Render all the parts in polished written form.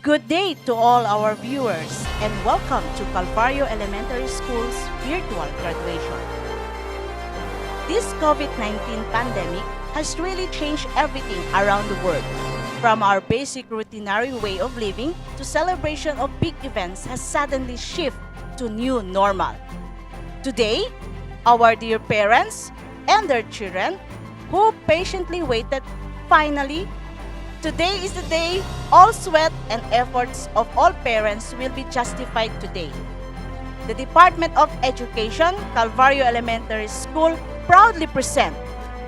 Good day to all our viewers and welcome to Calvario Elementary School's virtual graduation. This COVID-19 pandemic has really changed everything around the world. From our basic routinary way of living to celebration of big events has suddenly shifted to new normal. Today, our dear parents and their children who patiently waited finally. Today is the day all sweat and efforts of all parents will be justified today. The Department of Education, Calvario Elementary School proudly present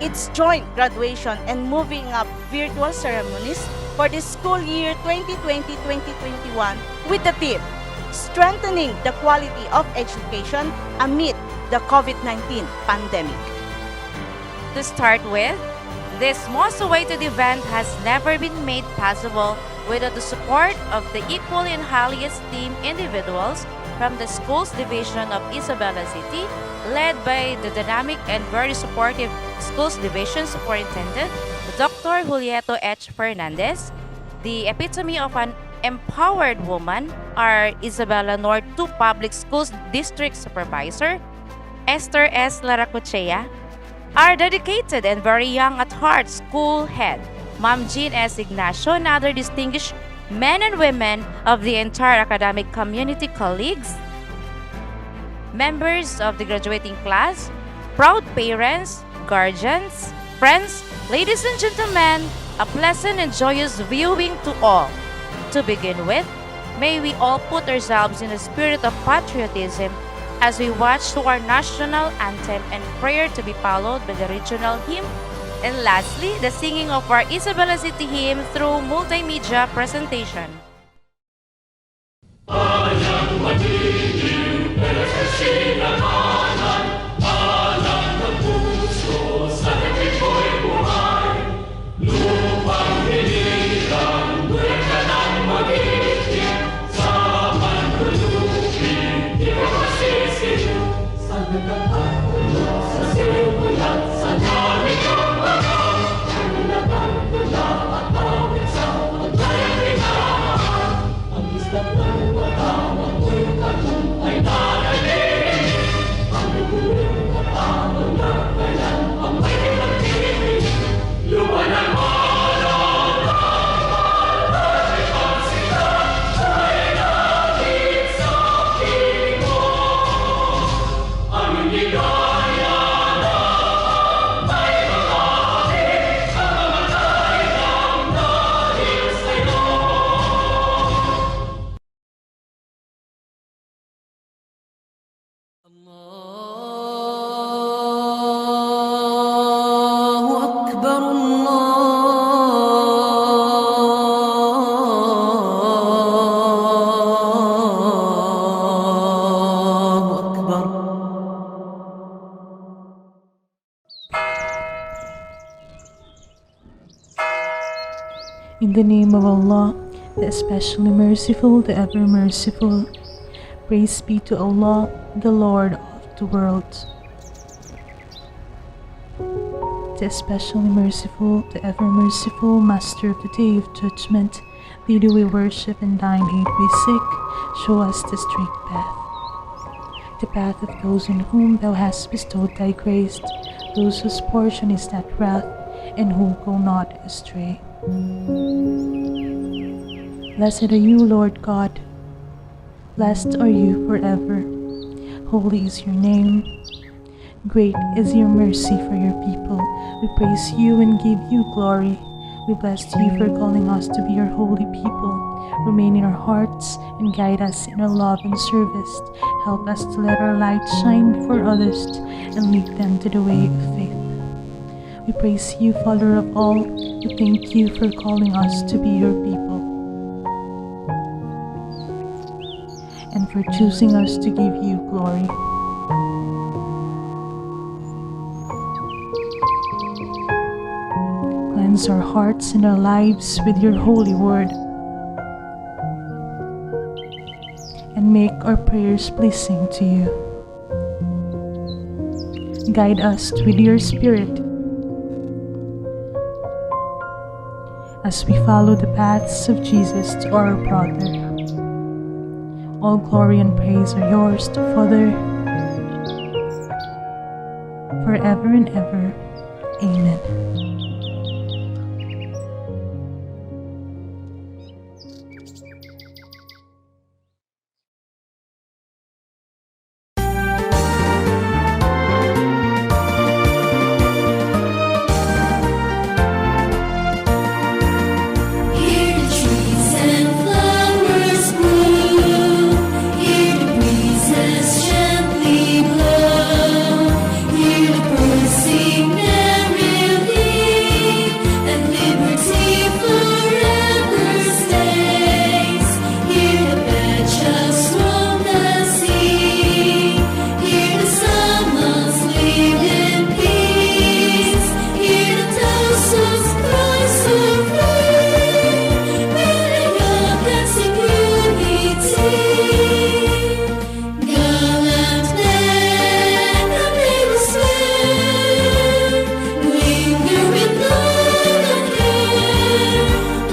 its joint graduation and moving up virtual ceremonies for the school year 2020-2021 with the theme, Strengthening the Quality of Education Amid the COVID-19 Pandemic. To start with, this most awaited event has never been made possible without the support of the equally and highly esteemed individuals from the school's division of Isabela City, led by the dynamic and very supportive schools division superintendent, Dr. Julieto H. Fernandez, the epitome of an empowered woman, our Isabela North 2 Public Schools District Supervisor, Esther S. Laracuchea, our dedicated and very young at heart school head, Ma'am Jean S. Ignacio, and other distinguished men and women of the entire academic community, colleagues, members of the graduating class, proud parents, guardians, friends, ladies and gentlemen, a pleasant and joyous viewing to all. To begin with, may we all put ourselves in a spirit of patriotism as we watch to our national anthem and prayer to be followed by the regional hymn, and lastly, the singing of our Isabela City hymn through multimedia presentation. In the name of Allah, the especially merciful, the ever merciful. Praise be to Allah, the Lord of the world. The especially merciful, the ever merciful, Master of the Day of Judgment, lead we worship and thine aid we seek. Show us the straight path. The path of those on whom thou hast bestowed thy grace, those whose portion is that wrath, and who go not astray. Blessed are you, Lord God. Blessed are you forever. Holy is your name. Great is your mercy for your people. We praise you and give you glory. We bless you for calling us to be your holy people. Remain in our hearts and guide us in our love and service. Help us to let our light shine before others and lead them to the way of faith. We praise you, Father of all. We thank you for calling us to be your people and for choosing us to give you glory. Cleanse our hearts and our lives with your holy word, and make our prayers pleasing to you. Guide us with your Spirit as we follow the paths of Jesus to our brother. All glory and praise are yours, Father, forever and ever. Amen. Hear the trees and flowers bloom. Hear the breezes gently blow. Hear the birds sing merrily, and liberty forever stays. Hear the bell just roam the sea. Hear the summers live in peace. Hear the thousands cry so free. When the young dancing unity. Gallant men, and they will swim. Linger with golden hair.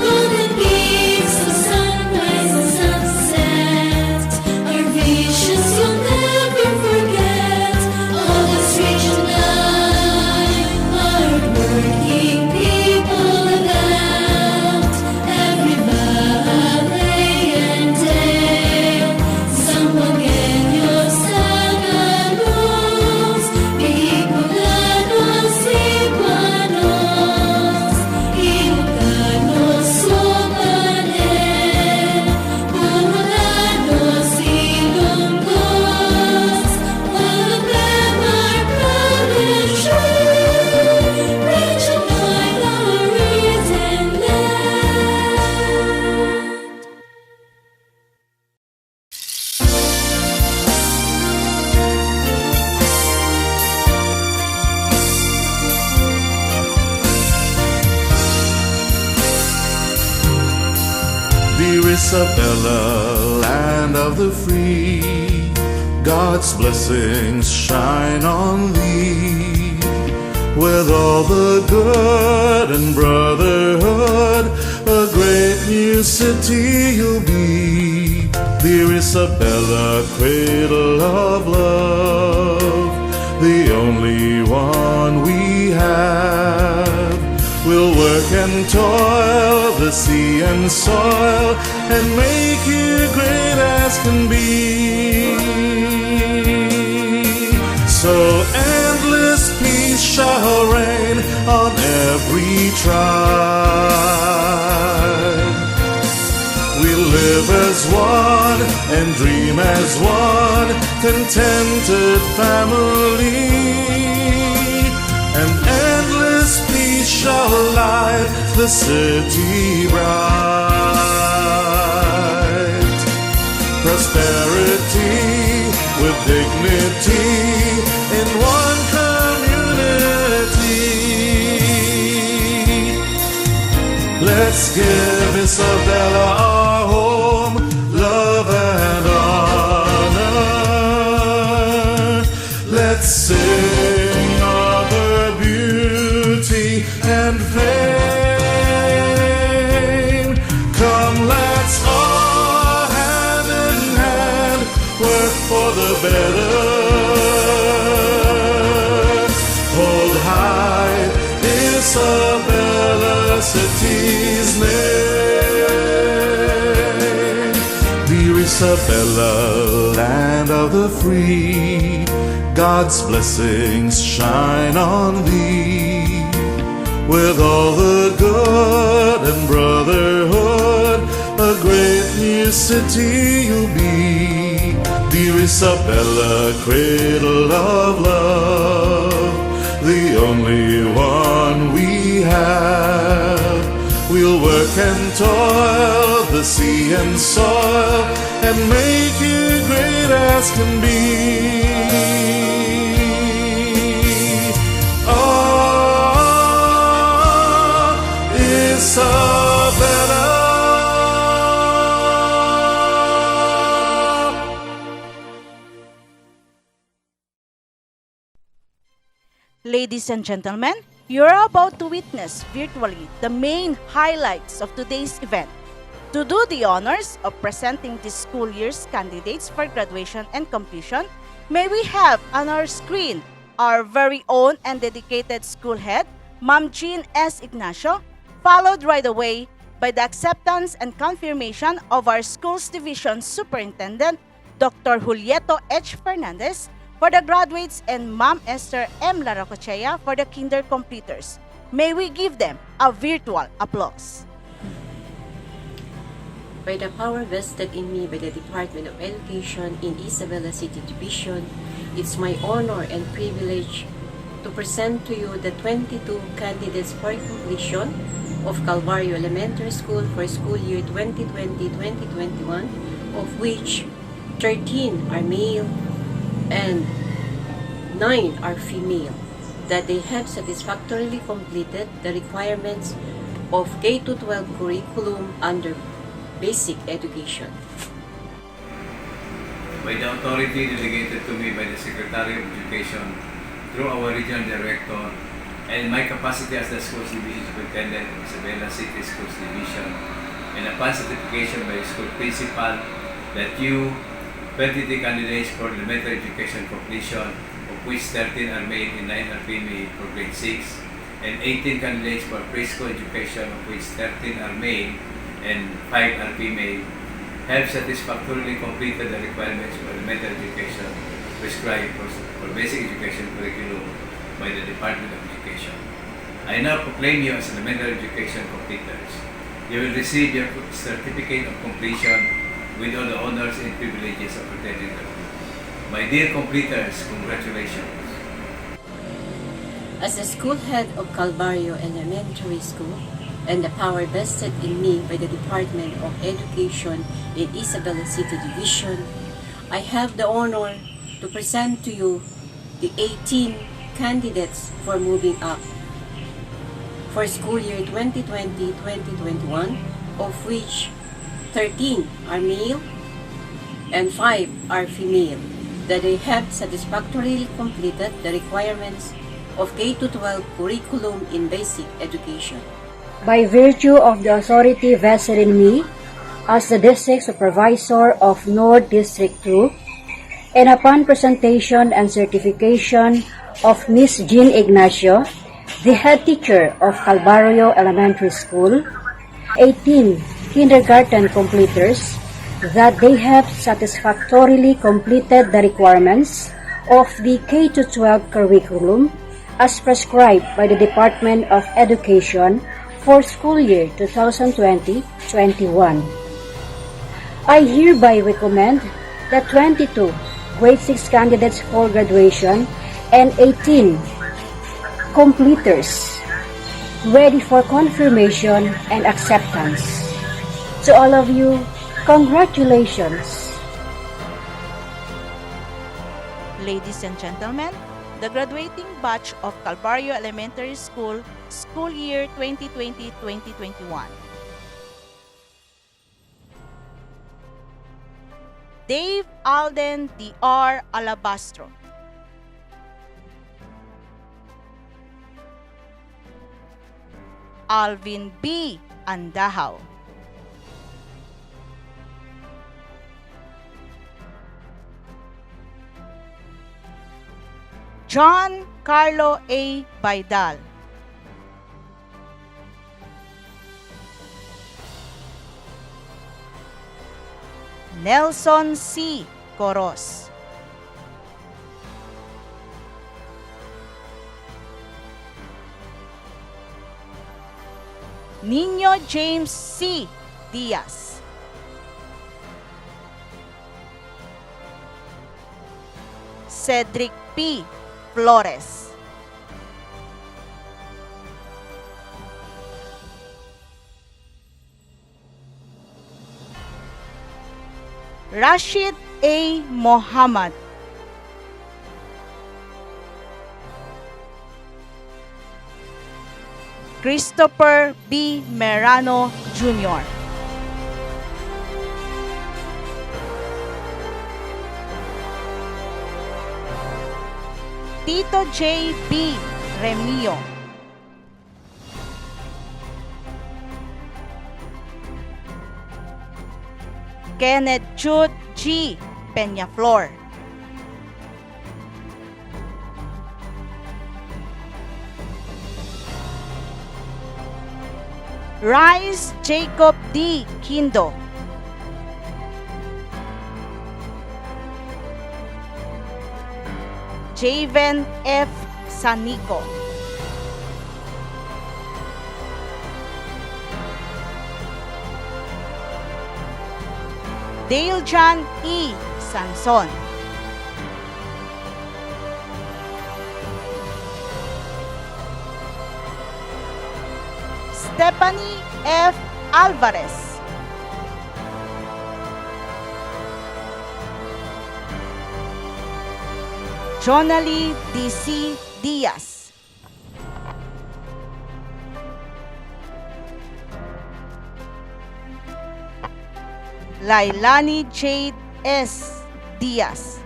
Golden beams of sunrise and sunset. Our visions you'll never forget. All the strange and light, hard-working people about every valley and dale. Someone get your sagalos, bigulanos, iguanos, iluganos, sobanen, bulanos, ilonggos. All of them are proud and true, rich and wide our written land. Dear Isabella, land of the free, God's blessings shine on thee. With all the good and brotherhood, a great new city you'll be. Dear Isabella, cradle of love, the only one we have. We'll work and toil the sea and soil and make you great as can be. So endless peace shall reign on every tribe. We live as one and dream as one, contented family. And endless peace shall light the city bright. Prosperity with dignity in one community. Let's give Isabella our home, love and honor. Let's sing of her beauty and fame. Come, let's all hand in hand work for the better. Hold high Isabella city's name. Dear Isabella, land of the free, God's blessings shine on thee. With all the good and brotherhood, a great new city you'll be. Dear Isabella, cradle of love, the only one we have. We'll work and toil the sea and soil and make you great as can be. Isabella. Ladies and gentlemen, You're about to witness virtually the main highlights of today's event. To do the honors of presenting this school year's candidates for graduation and completion, may we have on our screen our very own and dedicated school head, Ma'am Jean S. Ignacio, followed right away by the acceptance and confirmation of our school's division superintendent, Dr. Julieto H. Fernandez, for the graduates, and Ma'am Esther M. Laracochea for the kinder completers. May we give them a virtual applause. By the power vested in me by the Department of Education in Isabela City Division, it's my honor and privilege to present to you the 22 candidates for completion of Calvario Elementary School for school year 2020-2021, of which 13 are male and 9 are female, that they have satisfactorily completed the requirements of K-12 curriculum under basic education. By the authority delegated to me by the Secretary of Education through our Regional Director, and in my capacity as the Schools Division Superintendent of Isabela City Schools Division, and upon certification by the school principal that you, 23 candidates for elementary education completion, of which 13 are male and 9 are female for grade 6, and 18 candidates for preschool education, of which 13 are male and 5 are female, have satisfactorily completed the requirements for elementary education prescribed for basic education curriculum by the Department of Education. I now proclaim you as elementary education completers. You will receive your certificate of completion with all the honors and privileges of attending the group. My dear completers, congratulations. As the school head of Calvario Elementary School, and the power vested in me by the Department of Education in Isabela City Division, I have the honor to present to you the 18 candidates for moving up for school year 2020-2021, of which 13 are male and 5 are female, that they have satisfactorily completed the requirements of K-12 curriculum in basic education. By virtue of the authority vested in me as the District Supervisor of North District 2, and upon presentation and certification of Miss Jean Ignacio, the head teacher of Calvario Elementary School, 18 kindergarten completers, that they have satisfactorily completed the requirements of the K-12 curriculum as prescribed by the Department of Education for school year 2020-21. I hereby recommend the 22 grade 6 candidates for graduation and 18 completers ready for confirmation and acceptance. To all of you, congratulations. Ladies and gentlemen, the graduating batch of Calvario Elementary School, school year 2020-2021. Dave Alden D.R. Alabastro. Alvin B. Andahaw. John Carlo A. Baidal. Nelson C. Coros. Nino James C. Diaz. Cedric P. Flores. Rashid A. Mohammed. Christopher B. Merano Jr. Tito J. B. Remio. Kenneth Jude G. Peñaflor, Rice Jacob D. Kindo, Javen F. Sanico, Dale John E. Sanson, Stephanie F. Alvarez, Jonalie D.C. Diaz, Lailani Jade S. Diaz,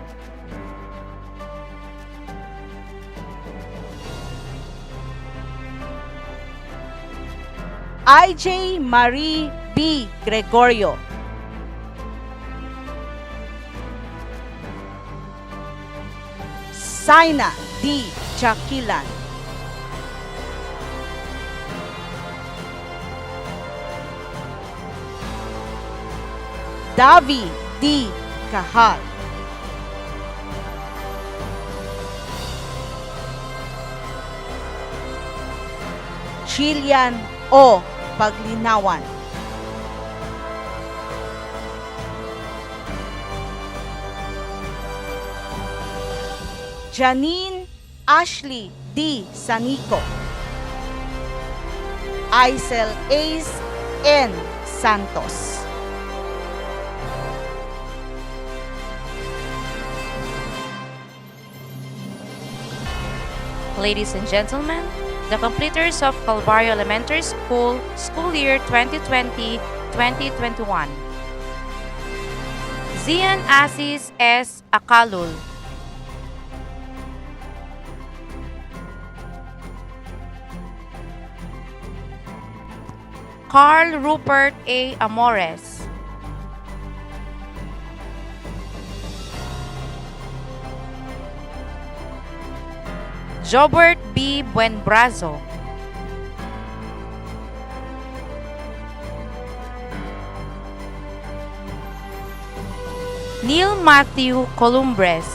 IJ Marie B. Gregorio, Saina D. Jaquilan, Davi D. Kahal, Chilian O. Paglinawan, Janine Ashley D. Sanico, Aisel Ace N. Santos. Ladies and gentlemen, the completers of Calvario Elementary School, school year 2020-2021. Zian Asis S. Akalul, Carl Rupert A. Amores, Jobert B. Buenbrazo, Neil Matthew Columbres,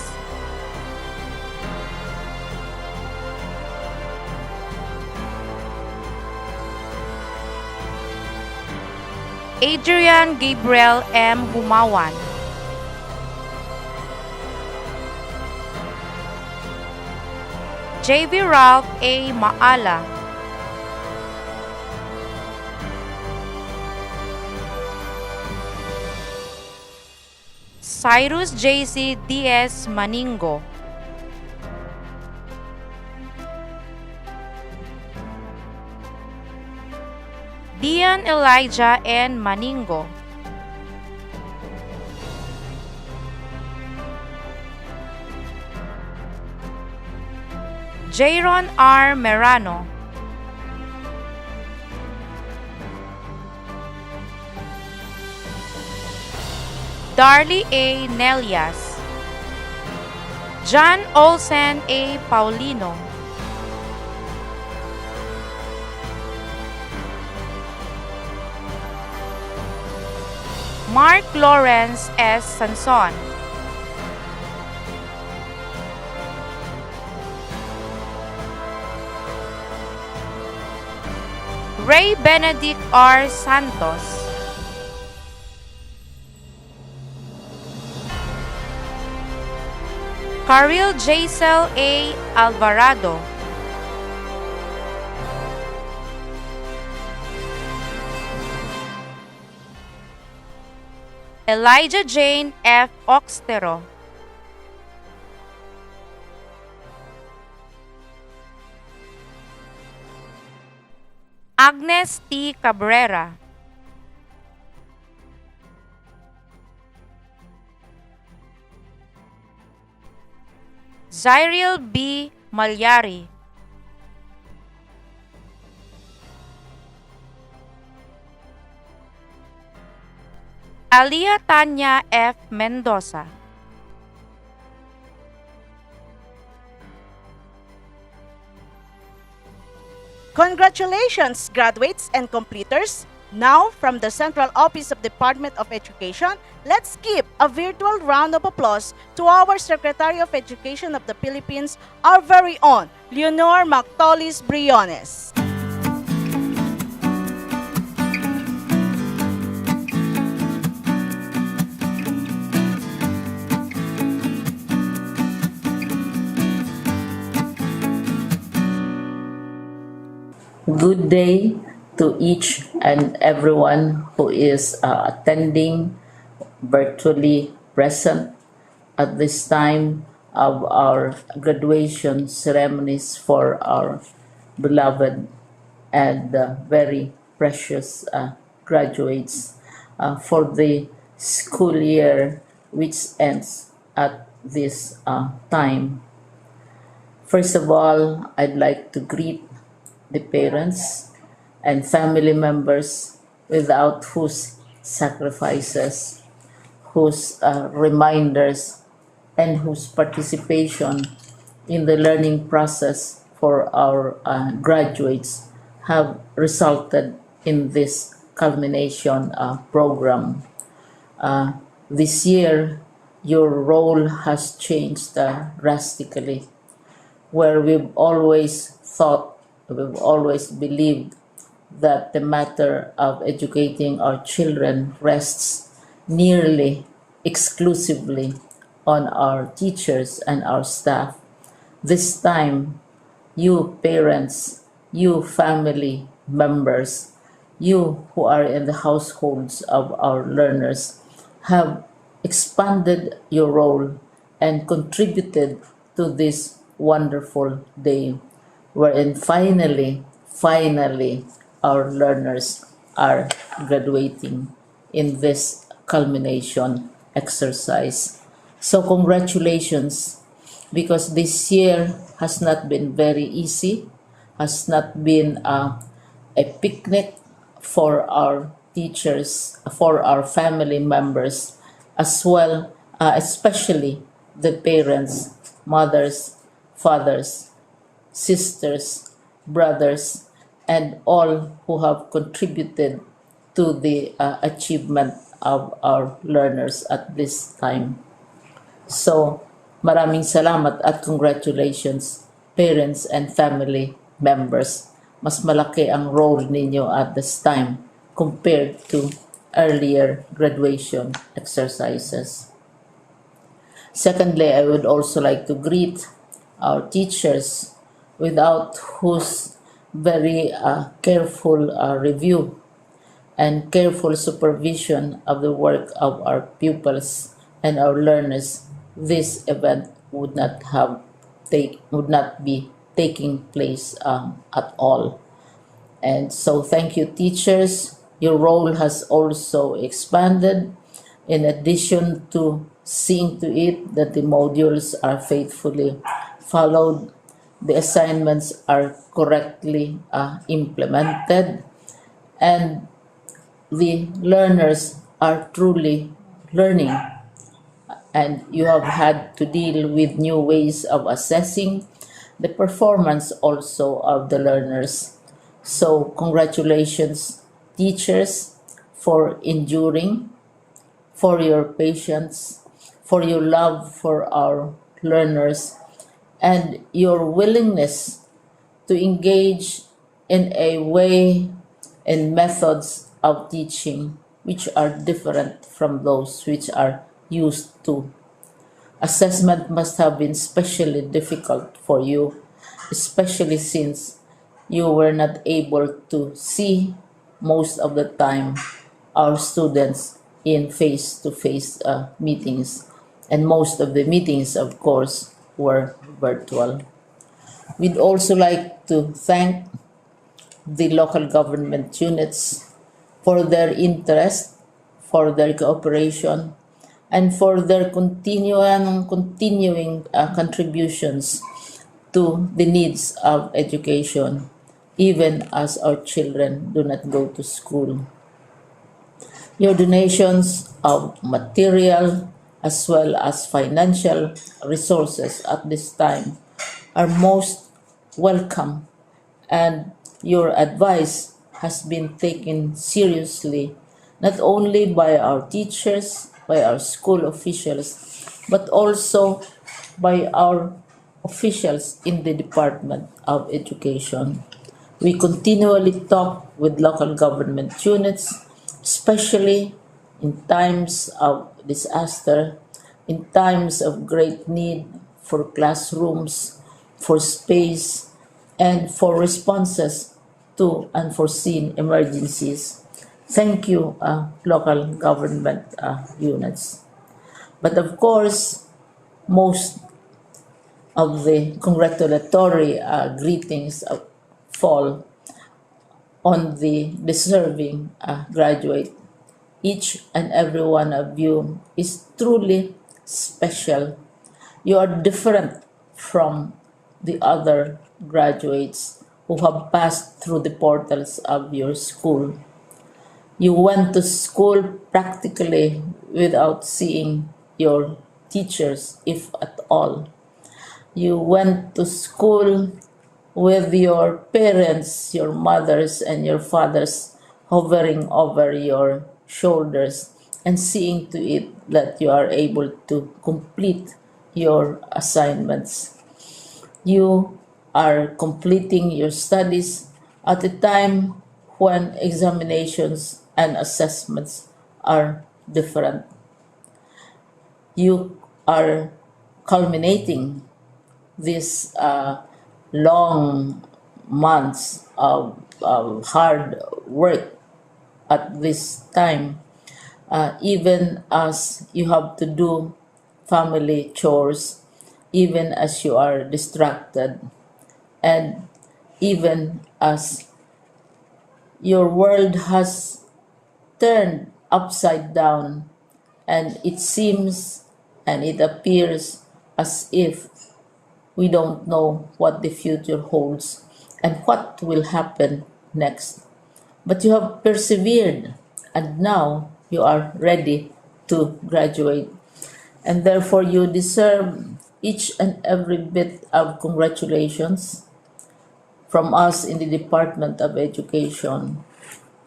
Adrian Gabriel M. Humawan, JV Ralph A. Maala, Cyrus JC D.S. Maningo, Dian Elijah N. Maningo, Jayron R. Merano, Darlie A. Nelias, John Olsen A. Paulino, Mark Lawrence S. Sanson, Ray Benedict R. Santos, Karil Jaisel A. Alvarado, Elijah Jane F. Oxtero, Agnes T. Cabrera, Zyril B. Malyari, Alia Tanya F. Mendoza. Congratulations, graduates and completers! Now, from the Central Office of Department of Education, let's give a virtual round of applause to our Secretary of Education of the Philippines, our very own, Leonor Mactolis Briones. Good day to each and everyone who is attending virtually present at this time of our graduation ceremonies for our beloved and very precious graduates for the school year which ends at this time. First of all, I'd like to greet the parents and family members without whose sacrifices, whose reminders, and whose participation in the learning process for our graduates have resulted in this culmination program. This year, your role has changed drastically, where we've always thought, we've always believed that the matter of educating our children rests nearly exclusively on our teachers and our staff. This time, you parents, you family members, you who are in the households of our learners have expanded your role and contributed to this wonderful day wherein finally, our learners are graduating in this culmination exercise. So congratulations, because this year has not been very easy, has not been a picnic for our teachers, for our family members, as well, especially the parents, mothers, fathers, sisters, brothers, and all who have contributed to the achievement of our learners at this time. So, maraming salamat at congratulations, parents and family members. Mas malaki ang role ninyo at this time compared to earlier graduation exercises. Secondly, I would also like to greet our teachers, without whose very careful review and careful supervision of the work of our pupils and our learners, this event would not be taking place at all. And so thank you, teachers. Your role has also expanded, in addition to seeing to it that the modules are faithfully followed, the assignments are correctly implemented, and the learners are truly learning. And you have had to deal with new ways of assessing the performance also of the learners. So congratulations, teachers, for enduring, for your patience, for your love for our learners, and your willingness to engage in a way and methods of teaching which are different from those which are used to. Assessment must have been especially difficult for you, especially since you were not able to see most of the time our students in face-to-face meetings, and most of the meetings, of course, were virtual. We'd also like to thank the local government units for their interest, for their cooperation, and for their continuing contributions to the needs of education, even as our children do not go to school. Your donations of material as well as financial resources at this time are most welcome, and your advice has been taken seriously not only by our teachers, by our school officials, but also by our officials in the Department of Education. We continually talk with local government units, especially in times of disaster, in times of great need for classrooms, for space, and for responses to unforeseen emergencies. Thank you, local government units. But of course, most of the congratulatory greetings fall on the deserving graduate. Each and every one of you is truly special. You are different from the other graduates who have passed through the portals of your school. You went to school practically without seeing your teachers, if at all. You went to school with your parents, your mothers, and your fathers hovering over your shoulders and seeing to it that you are able to complete your assignments. You are completing your studies at a time when examinations and assessments are different. You are culminating these long months of hard work at this time, even as you have to do family chores, even as you are distracted, and even as your world has turned upside down, and it seems and it appears as if we don't know what the future holds and what will happen next. But you have persevered, and now you are ready to graduate. And therefore, you deserve each and every bit of congratulations from us in the Department of Education,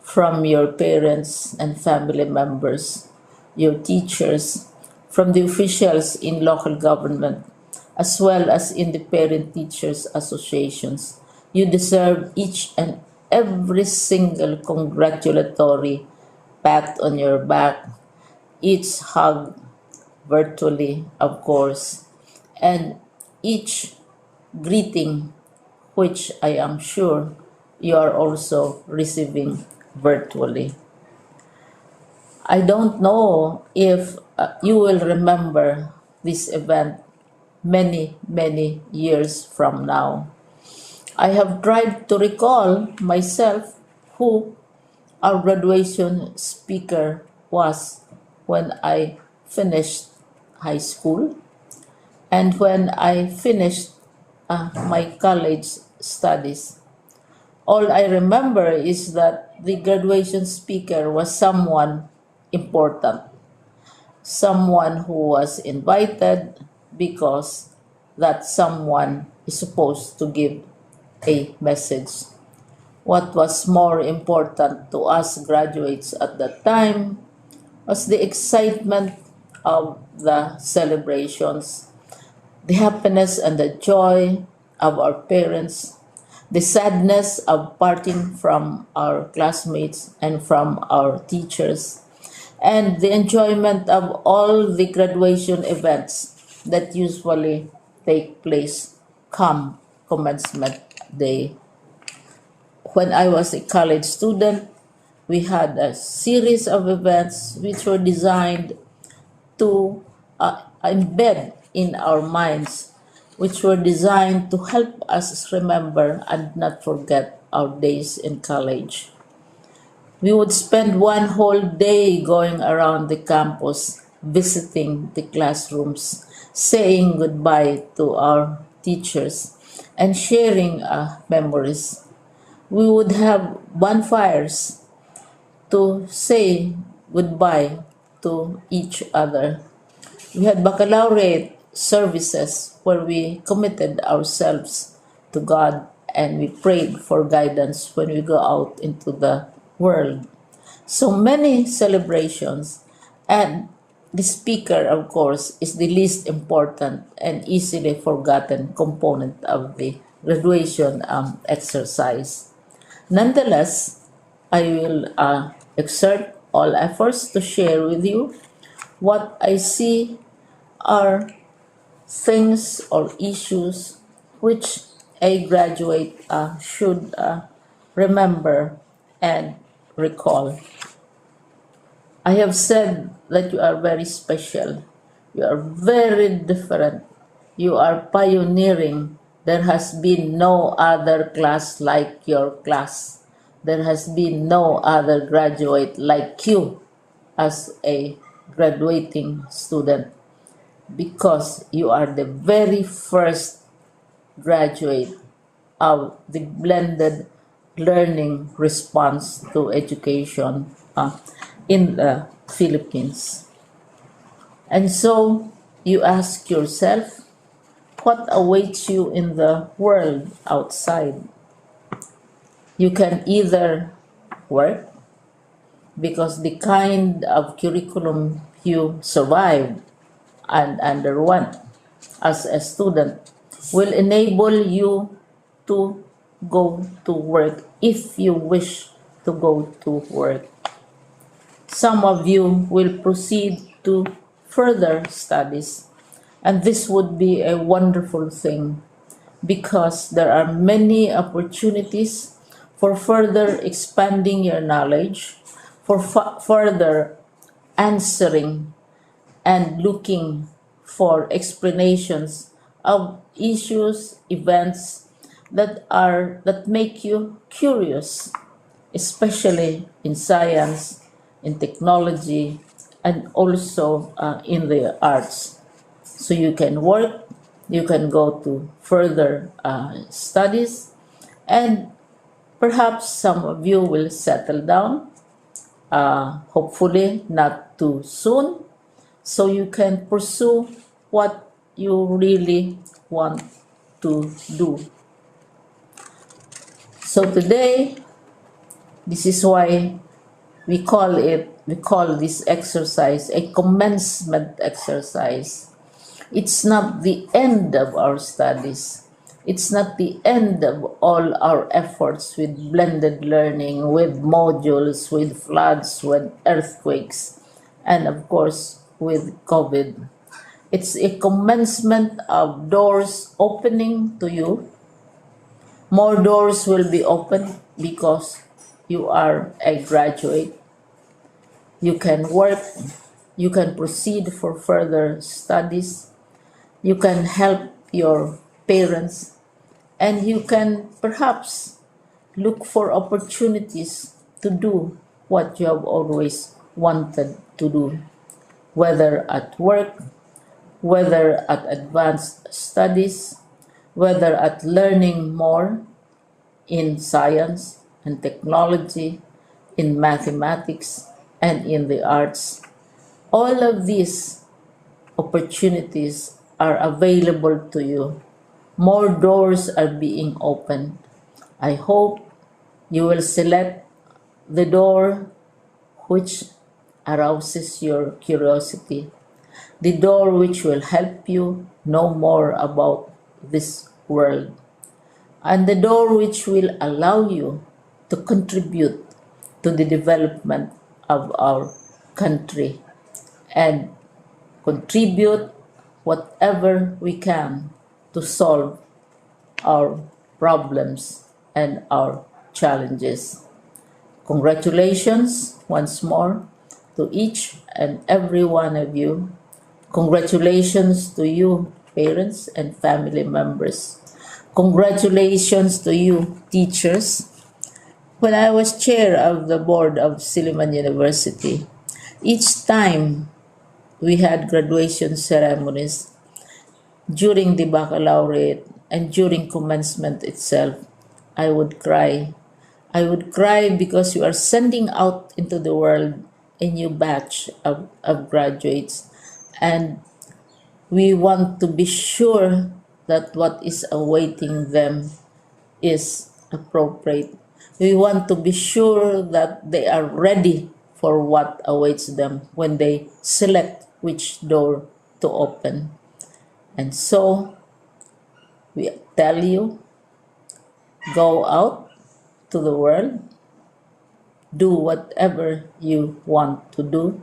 from your parents and family members, your teachers, from the officials in local government, as well as in the parent teachers associations. You deserve each and every single congratulatory pat on your back, each hug virtually, of course, and each greeting, which I am sure you are also receiving virtually. I don't know if you will remember this event many, many years from now. I have tried to recall myself who our graduation speaker was when I finished high school and when I finished my college studies. All I remember is that the graduation speaker was someone important, someone who was invited because that someone is supposed to give a message. What was more important to us graduates at that time was the excitement of the celebrations, the happiness and the joy of our parents, the sadness of parting from our classmates and from our teachers, and the enjoyment of all the graduation events that usually take place come commencement day. When I was a college student, we had a series of events which were designed to embed in our minds, which were designed to help us remember and not forget our days in college. We would spend one whole day going around the campus, visiting the classrooms, saying goodbye to our teachers, and sharing memories. We would have bonfires to say goodbye to each other. We had baccalaureate services where we committed ourselves to God and we prayed for guidance when we go out into the world. So many celebrations, and the speaker, of course, is the least important and easily forgotten component of the graduation exercise. Nonetheless, I will exert all efforts to share with you what I see are things or issues which a graduate should remember and recall. I have said that you are very special. You are very different. You are pioneering. There has been no other class like your class. There has been no other graduate like you as a graduating student because you are the very first graduate of the blended learning response to education in the Philippines. And so you ask yourself, what awaits you in the world outside? You can either work because the kind of curriculum you survived and underwent as a student will enable you to go to work if you wish to go to work. Some of you will proceed to further studies, and this would be a wonderful thing because there are many opportunities for further expanding your knowledge, for further answering and looking for explanations of issues, events that make you curious, especially in science, in technology, and also in the arts. So you can work, you can go to further studies, and perhaps some of you will settle down, hopefully not too soon, so you can pursue what you really want to do. So today, this is why we call this exercise a commencement exercise. It's not the end of our studies. It's not the end of all our efforts with blended learning, with modules, with floods, with earthquakes, and of course with COVID. It's a commencement of doors opening to you. More doors will be opened because you are a graduate. You can work, you can proceed for further studies, you can help your parents, and you can perhaps look for opportunities to do what you have always wanted to do, whether at work, whether at advanced studies, whether at learning more in science and technology, in mathematics, and in the arts. All of these opportunities are available to you. More doors are being opened. I hope you will select the door which arouses your curiosity, the door which will help you know more about this world, and the door which will allow you to contribute to the development of our country and contribute whatever we can to solve our problems and our challenges. Congratulations once more to each and every one of you. Congratulations to you, parents and family members. Congratulations to you, teachers. When I was chair of the board of Silliman University, each time we had graduation ceremonies during the baccalaureate and during commencement itself, I would cry. I would cry because you are sending out into the world a new batch of graduates, and we want to be sure that what is awaiting them is appropriate. We want to be sure that they are ready for what awaits them when they select which door to open. And so we tell you, go out to the world, do whatever you want to do.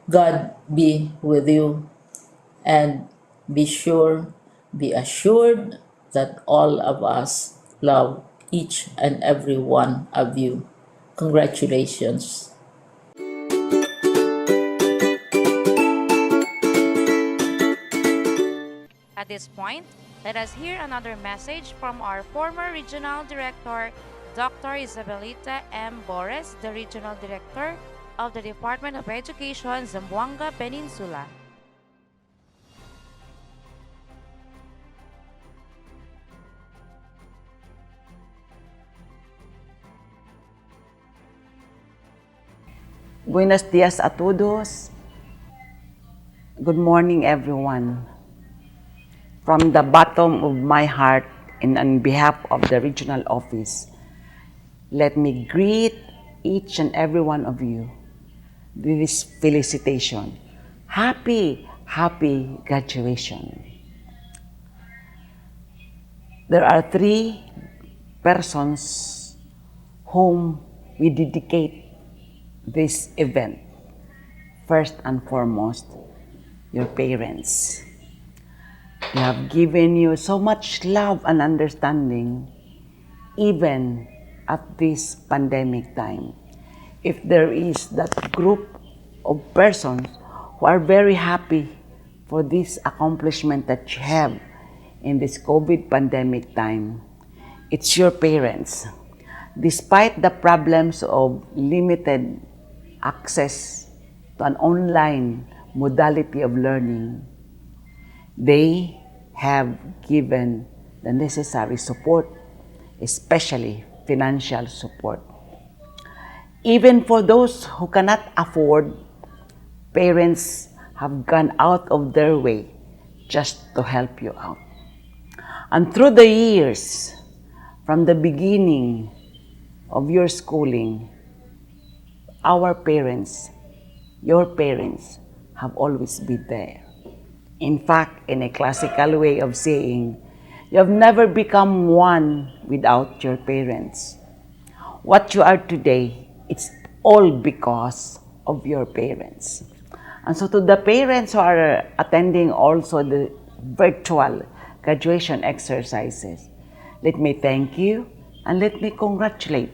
God be with you, and be sure, be assured that all of us love each and every one of you. Congratulations. At this point, let us hear another message from our former Regional Director, Dr. Isabelita M. Bores, the Regional Director of the Department of Education, Zamboanga Peninsula. Buenos dias a todos. Good morning, everyone. From the bottom of my heart and on behalf of the regional office, let me greet each and every one of you with this felicitation. Happy graduation. There are three persons whom we dedicate this event. First and foremost, your parents. They have given you so much love and understanding even at this pandemic time. If there is that group of persons who are very happy for this accomplishment that you have in this COVID pandemic time, it's your parents. Despite the problems of limited access to an online modality of learning, they have given the necessary support, especially financial support. Even for those who cannot afford, parents have gone out of their way just to help you out. And through the years, from the beginning of your schooling, our parents, your parents, have always been there. In fact, in a classical way of saying, you have never become one without your parents. What you are today, it's all because of your parents. And so to the parents who are attending also the virtual graduation exercises, let me thank you and let me congratulate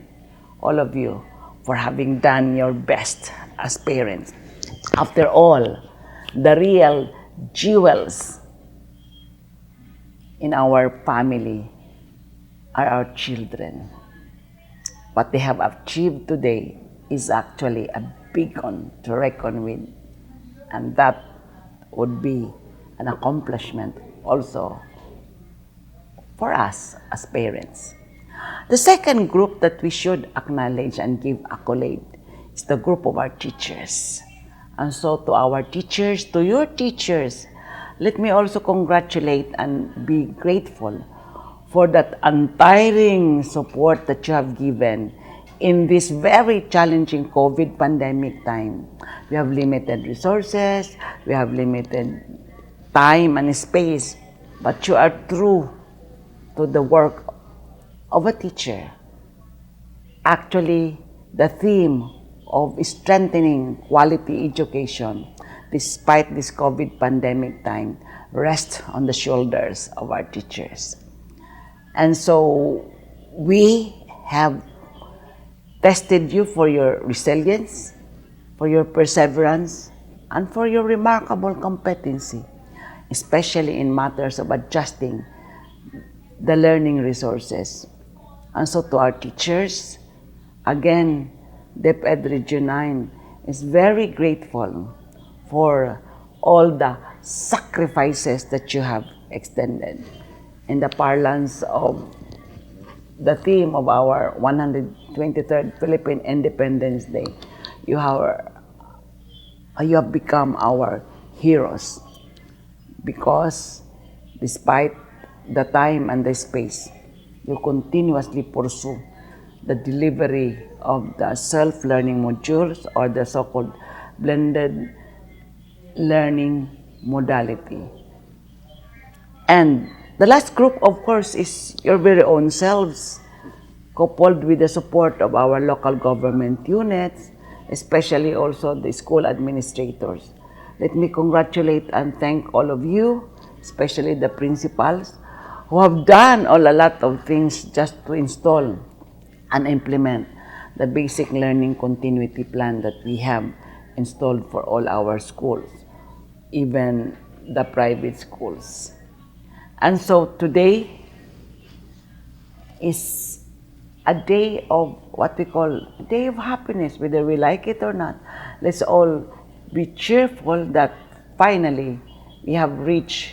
all of you for having done your best as parents. After all, the real jewels in our family are our children. What they have achieved today is actually a big one to reckon with, and that would be an accomplishment also for us as parents. The second group that we should acknowledge and give accolade is the group of our teachers. And so to our teachers, to your teachers, let me also congratulate and be grateful for that untiring support that you have given in this very challenging COVID pandemic time. We have limited resources, we have limited time and space, but you are true to the work of a teacher. Actually, the theme of strengthening quality education despite this COVID pandemic time rests on the shoulders of our teachers. And so we have tested you for your resilience, for your perseverance, and for your remarkable competency, especially in matters of adjusting the learning resources. And so to our teachers, again, DepEd Region 9 is very grateful for all the sacrifices that you have extended. In the parlance of the theme of our 123rd Philippine Independence Day, you have become our heroes because despite the time and the space, you continuously pursue the delivery of the self-learning modules or the so-called blended learning modality. And the last group, of course, is your very own selves, coupled with the support of our local government units, especially also the school administrators. Let me congratulate and thank all of you, especially the principals, who have done a lot of things just to install and implement the basic learning continuity plan that we have installed for all our schools, even the private schools. And so today is a day of what we call a day of happiness, whether we like it or not. Let's all be cheerful that finally we have reached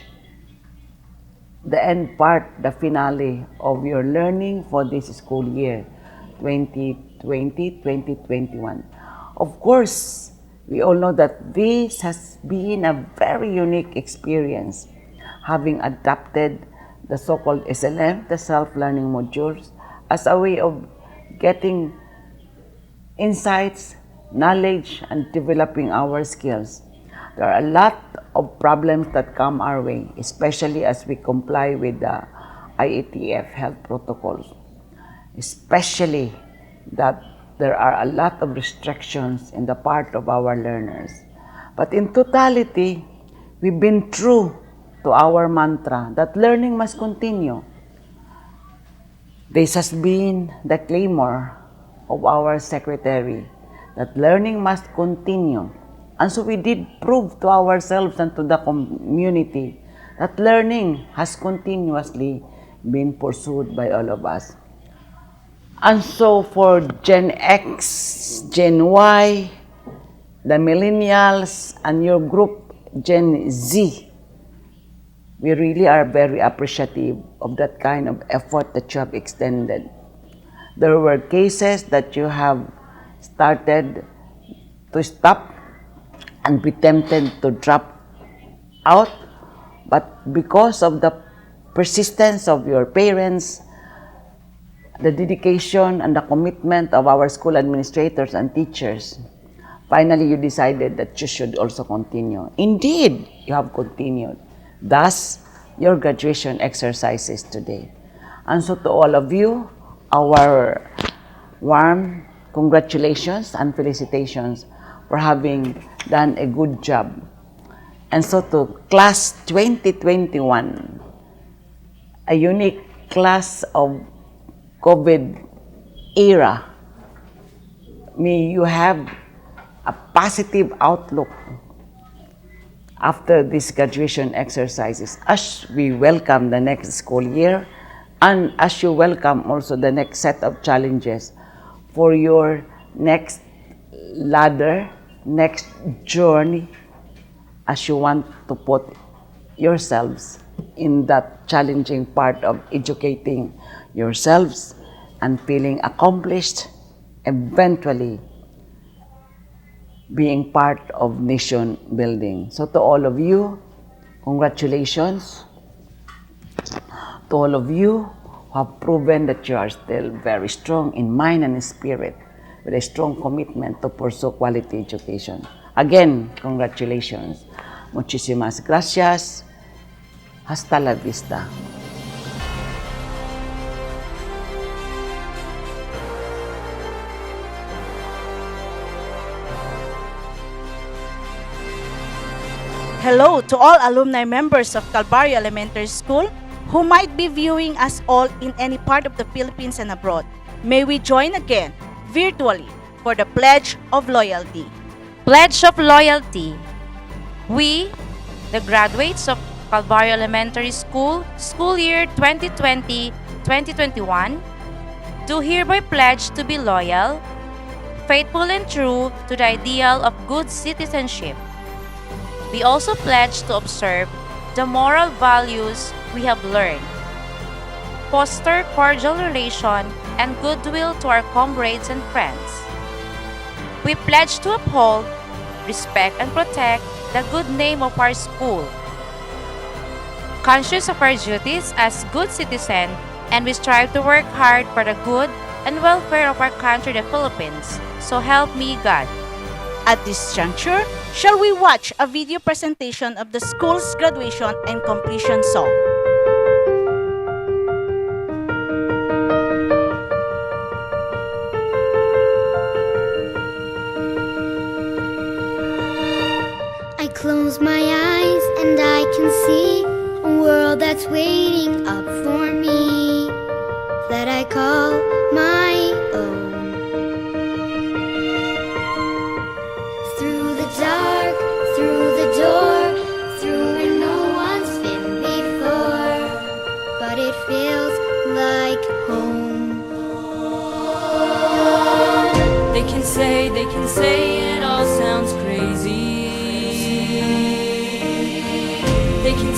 the end part, the finale of your learning for this school year, 2020-2021. Of course, we all know that this has been a very unique experience, having adapted the so-called SLM, the self-learning modules, as a way of getting insights, knowledge, and developing our skills. There are a lot of problems that come our way, especially as we comply with the IATF health protocols, especially that there are a lot of restrictions in the part of our learners. But in totality, we've been true to our mantra that learning must continue. This has been the clamor of our secretary, that learning must continue. And so we did prove to ourselves and to the community that learning has continuously been pursued by all of us. And so for Gen X, Gen Y, the millennials, and your group, Gen Z, we really are very appreciative of that kind of effort that you have extended. There were cases that you have started to stop and be tempted to drop out, but because of the persistence of your parents, the dedication and the commitment of our school administrators and teachers, finally you decided that you should also continue. Indeed, you have continued. Thus, your graduation exercises today. And so to all of you, our warm congratulations and felicitations for having done a good job. And so to class 2021, a unique class of COVID era, may you have a positive outlook after these graduation exercises as we welcome the next school year and as you welcome also the next set of challenges for your next ladder, next journey, as you want to put yourselves in that challenging part of educating yourselves and feeling accomplished, eventually being part of nation building. So to all of you, congratulations. To all of you who have proven that you are still very strong in mind and spirit with a strong commitment to pursue quality education. Again, congratulations. Muchísimas gracias. Hasta la vista. Hello to all alumni members of Calvario Elementary School who might be viewing us all in any part of the Philippines and abroad. May we join again virtually for the Pledge of Loyalty. Pledge of Loyalty. We, the graduates of Calvario Elementary School, school year 2020-2021, do hereby pledge to be loyal, faithful and true to the ideal of good citizenship. We also pledge to observe the moral values we have learned, foster cordial relation and goodwill to our comrades and friends. We We pledge to uphold, respect, and protect the good name of our school. Conscious of our duties as good citizens, and we strive to work hard for the good and welfare of our country, the Philippines. So help me God. At this juncture, shall we watch a video presentation of the school's graduation and completion song? I close my eyes and I can see a world that's waiting up for me, that I call my own. Through the dark, through the door, through where no one's been before, but it feels like home. They can say it all sounds crazy. They can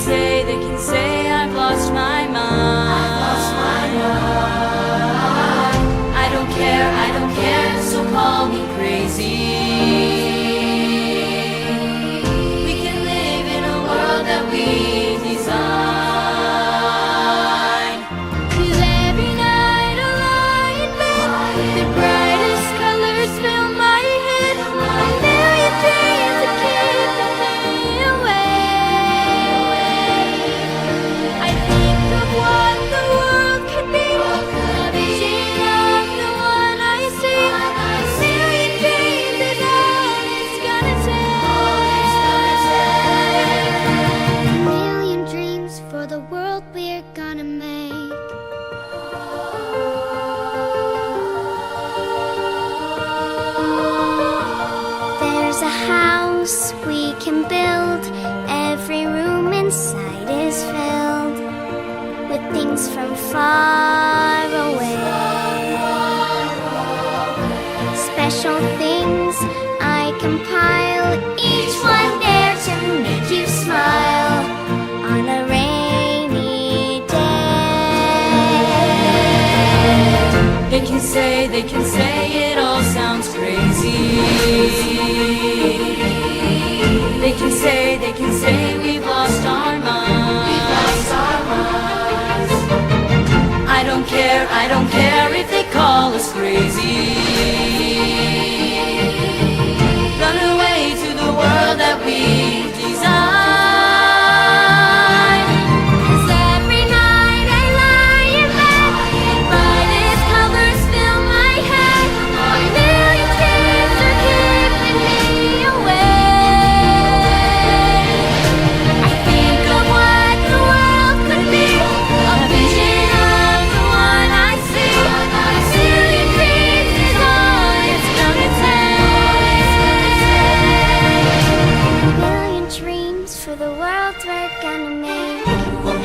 say I've lost my mind. I don't care, so call me crazy. We can live in a world that we design. 'Cause every night I lie in bed, the brightest colors fill my head. A million dreams are keeping me awake. I think of what the world could be, a vision of the one I see. A million dreams is all it's gonna take. A million dreams for the world we're gonna make. There's a house we can build. Every room inside is filled with things from far away. Special things I compile, each one there to make you smile on a rainy day. They can say it all sounds crazy. They can say we've lost our minds. I don't care if they call us crazy. Run away to the world that we design. 'Cause every night I lie in bed, the brightest colors fill my head. A million dreams are keeping me awake. I think of what the world could be, a vision of the one I see. A million dreams is all it's gonna take. A million dreams for the world we're gonna make.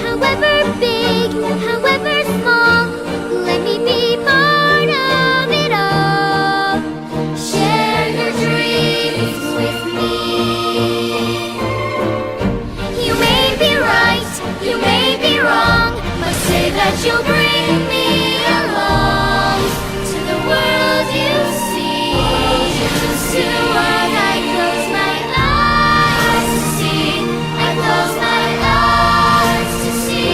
However big, however small, let me be part of it all. Share your dreams with me. You may be right, you may be wrong, but say that you'll bring me along to the world you see, to the world I close my eyes to see. I close my eyes to see.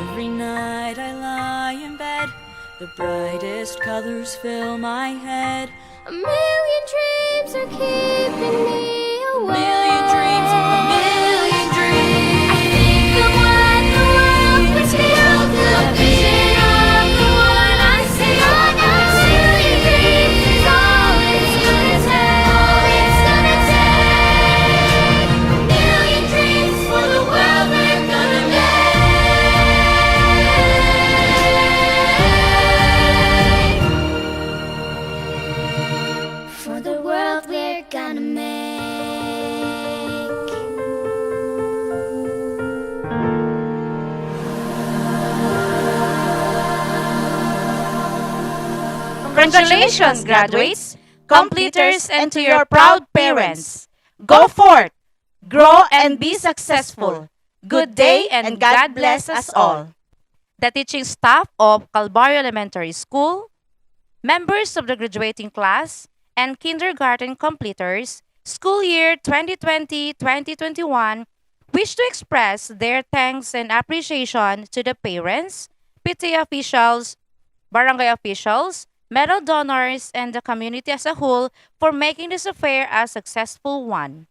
Every night I lie in bed, the brightest colors fill my head. A million dreams are keeping me awake. Million dreams, a million dreams. I think of what the world was filled, a vision of the one I see. A million dreams is all it's gonna take. All it's gonna take. A million dreams for the world we're gonna make. For the world we're gonna make. Congratulations, graduates, completers, and to your proud parents. Go forth, grow, and be successful. Good day, and God bless us all. The teaching staff of Calvario Elementary School, members of the graduating class, and kindergarten completers, school year 2020-2021 wish to express their thanks and appreciation to the parents, PTA officials, barangay officials, medal donors, and the community as a whole for making this affair a successful one.